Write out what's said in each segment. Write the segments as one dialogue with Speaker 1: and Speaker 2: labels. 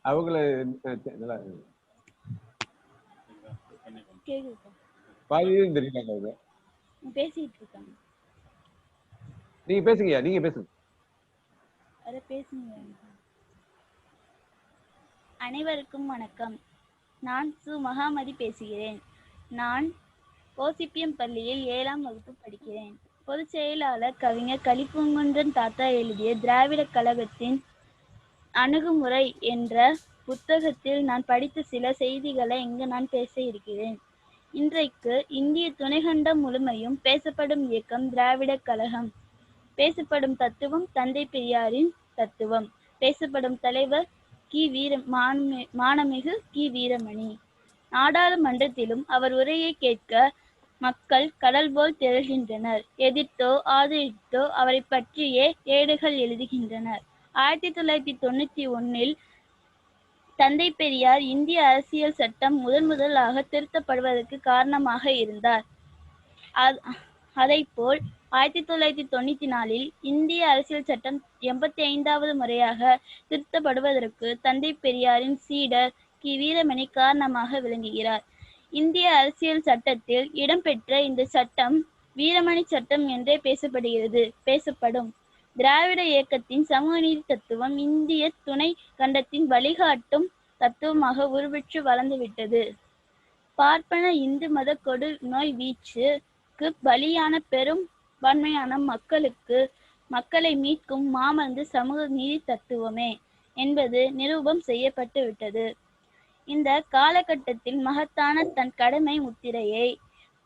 Speaker 1: அவங்கள பாதி தெரியுறாங்க.
Speaker 2: பேசிட்டு இருக்காங்க.
Speaker 1: நீங்க பேசுங்கய்யா, நீங்க பேசுங்க.
Speaker 2: பேசுங்க. அனைவருக்கும் வணக்கம். நான் சு மகாமதி பேசுகிறேன். நான் கோசிப்பியம் பள்ளியில் 7ஆம் வகுப்பு படிக்கிறேன். பொதுச் செயலாளர் கவிஞர் கலிப்பூங்குன்றன் தாத்தா எழுதிய திராவிட கழகத்தின் அணுகுமுறை என்ற புத்தகத்தில் நான் படித்த சில செய்திகளை இங்கு நான் பேச இருக்கிறேன். இன்றைக்கு இந்திய துணைக்கண்டம் முழுமையும் பேசப்படும் இயக்கம் திராவிட கழகம். பேசப்படும் தத்துவம் தந்தை பெரியாரின் தத்துவம். பேசப்படும் தலைவர் மாண்புமிகு கி. வீரமணி. நாடாளுமன்றத்திலும் அவர் உரையை கேட்க மக்கள் கடல் போல் திரள்கின்றனர். எதிர்த்தோ ஆதரித்தோ அவரை பற்றியே ஏடுகள் எழுதுகின்றனர். 1991 தந்தை பெரியார் இந்திய அரசியல் சட்டம் முதலாக திருத்தப்படுவதற்கு காரணமாக இருந்தார். அதைப்போல் 1994 இந்திய அரசியல் சட்டம் 85வது முறையாக திருத்தப்படுவதற்கு தந்தை பெரியாரின் சீடர் கி. வீரமணி காரணமாக விளங்குகிறார். இந்திய அரசியல் சட்டத்தில் இடம்பெற்ற இந்த சட்டம் வீரமணி சட்டம் என்றே பேசப்படும். திராவிட இயக்கத்தின் சமூக நீதி தத்துவம் இந்திய துணை கண்டத்தின் வழிகாட்டும் தத்துவமாக உருவெற்று வளர்ந்துவிட்டது. பார்ப்பன இந்து மத கொடு நோய் வீச்சுக்கு பலியான பெரும்பான்மையான மக்களை மீட்கும் மாமருந்து சமூக நீதி தத்துவமே என்பது நிரூபம் செய்யப்பட்டு விட்டது. இந்த காலகட்டத்தில் மகத்தான தன் கடமை முத்திரையை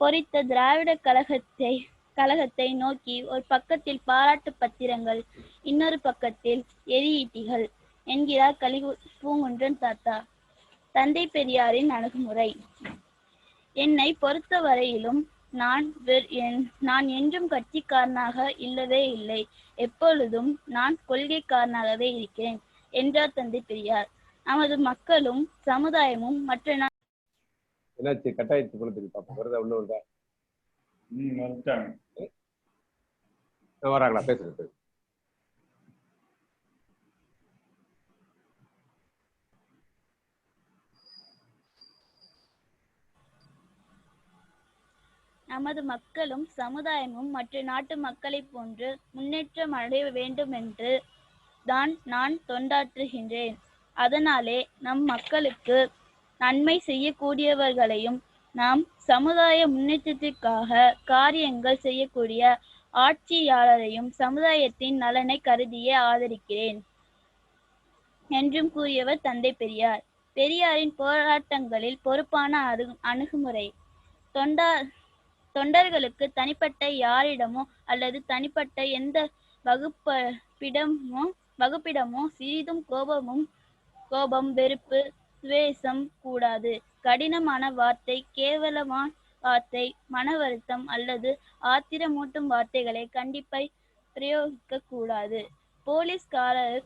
Speaker 2: பொறித்த திராவிட கழகத்தை நோக்கி ஒரு பக்கத்தில் பாராட்டு பத்திரங்கள், இன்னொரு பக்கத்தில் எரியீட்டிகள் என்கிறார் கலிப்பூங்குன்றன் தாத்தா. தந்தை பெரியாரின் அணுகுமுறை. என்னை பொறுத்த வரையிலும் நான் என்றும் கட்சிக்காரனாக இல்லவே இல்லை. எப்பொழுதும் நான் கொள்கைக்காரனாகவே இருக்கிறேன் என்றார் தந்தை பெரியார். நமது மக்களும் சமுதாயமும் மற்ற
Speaker 1: என்னாச்சு கட்டாயத்து குளத்துக்கு பாப்போம். வருதா உள்ள வருதா? வராங்களா? பேசுறது
Speaker 2: நமது மக்களும் சமுதாயமும் மற்ற நாட்டு மக்களைப் போன்று முன்னேற்றம் அடைய வேண்டும் என்று தான் நான் தொண்டாற்றுகின்றேன். அதனாலே நம் மக்களுக்கு நன்மை செய்யக்கூடியவர்களையும் நாம் சமுதாய முன்னேற்றத்திற்காக காரியங்கள் செய்யக்கூடிய ஆட்சியாளரையும் சமுதாயத்தின் நலனை கருதியே ஆதரிக்கிறேன் என்றும் கூறியவர் தந்தை பெரியார். பெரியாரின் போராட்டங்களில் பொறுப்பான அணுகுமுறை. தொண்டர்களுக்கு தனிப்பட்ட யாரிடமோ அல்லது தனிப்பட்ட எந்த வகுப்பிடமோ சிறிதும் கோபம், வெறுப்பு, துவேஷம் கூடாது. கடினமான வார்த்தை, கேவலமான வார்த்தை, மன வருத்தம் அல்லது ஆத்திரமூட்டும் வார்த்தைகளை கண்டிப்பை பிரயோகிக்க கூடாது. போலீஸ்காரர்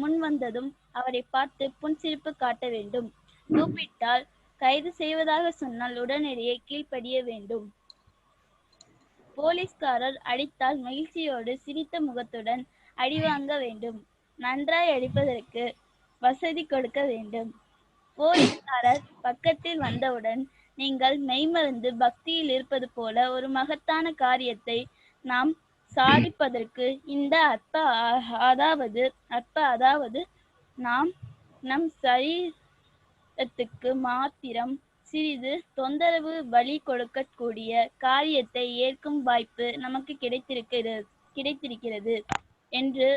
Speaker 2: முன்வந்ததும் அவரை பார்த்து புன்சிரிப்பு காட்ட வேண்டும். கூப்பிட்டால் கைது செய்வதாக சொன்னால் உடனடியே கீழ்ப்படிய வேண்டும். போலீஸ்காரர் அடித்தால் மகிழ்ச்சியோடு சிரித்த முகத்துடன் அடிவாங்க வேண்டும். நன்றாய் அடிப்பதற்கு வசதி கொடுக்க வேண்டும். போலீஸ்காரர் பக்கத்தில் வந்தவுடன் நீங்கள் மெய்மறந்து பக்தியில் இருப்பது போல ஒரு மகத்தான காரியத்தை நாம் சாதிப்பதற்கு இந்த அதாவது நாம் நம் சரீரத்துக்கு மாத்திரம் சிறிது தொந்தரவு வலி கொடுக்கக்கூடிய காரியத்தை ஏற்கும் வாய்ப்பு நமக்கு கிடைத்திருக்கிறது என்று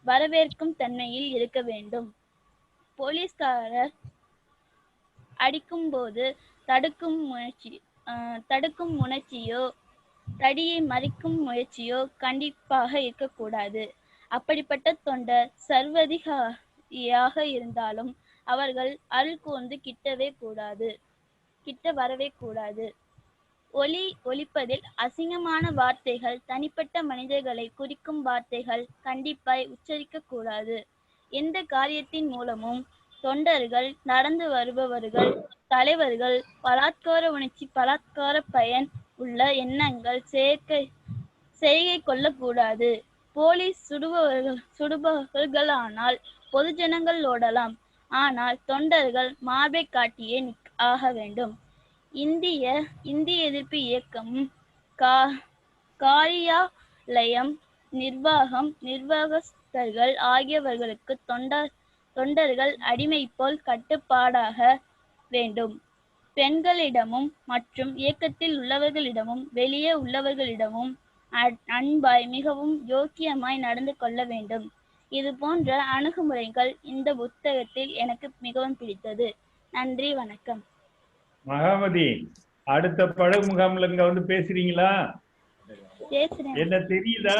Speaker 2: வரவேற்கும் தன்மையில் இருக்க வேண்டும். போலீஸ்காரர் அடிக்கும் போது தடுக்கும் உணர்ச்சியோ தடியை மறிக்கும் முயற்சியோ கண்டிப்பாக இருக்கக்கூடாது. அப்படிப்பட்ட தொண்டர் சர்வதிகாரியாக இருந்தாலும் அவர்கள் அருள் கூர்ந்து கிட்ட வரவே கூடாது. ஒலிப்பதில் அசிங்கமான வார்த்தைகள், தனிப்பட்ட மனிதர்களை குறிக்கும் வார்த்தைகள் கண்டிப்பாய் உச்சரிக்க கூடாது. எந்த காரியத்தின் மூலமும் தொண்டர்கள், நடந்து வருபவர்கள், தலைவர்கள் பலாத்கார உணர்ச்சி, பலாத்கார பயன் உள்ள எண்ணங்கள் செய்கை கொள்ளக்கூடாது. போலீஸ் சுடுபவர்களானால் பொதுஜனங்கள் ஓடலாம், ஆனால் தொண்டர்கள் மார்பை காட்டியே ஆக வேண்டும். இந்திய எதிர்ப்பு இயக்கமும் காரியாலயம், நிர்வாகஸ்தர்கள் ஆகியவர்களுக்கு தொண்டர்கள் அடிமை போல் கட்டுப்பாடாக வேண்டும். பெண்களிடமும் மற்றும் இயக்கத்தில் உள்ளவர்களிடமும் வெளியே உள்ளவர்களிடமும் அன்பாய் மிகவும் யோக்கியமாய் நடந்து கொள்ள வேண்டும். இது போன்ற அணுகுமுறைகள் இந்த புத்தகத்தில் எனக்கு மிகவும் பிடித்தது. நன்றி, வணக்கம்.
Speaker 3: மகாமதி, அடுத்த படகு முகாம்ல இங்க வந்து பேசுறீங்களா?
Speaker 2: பேசுறேன்.
Speaker 3: என்ன தெரியுதா?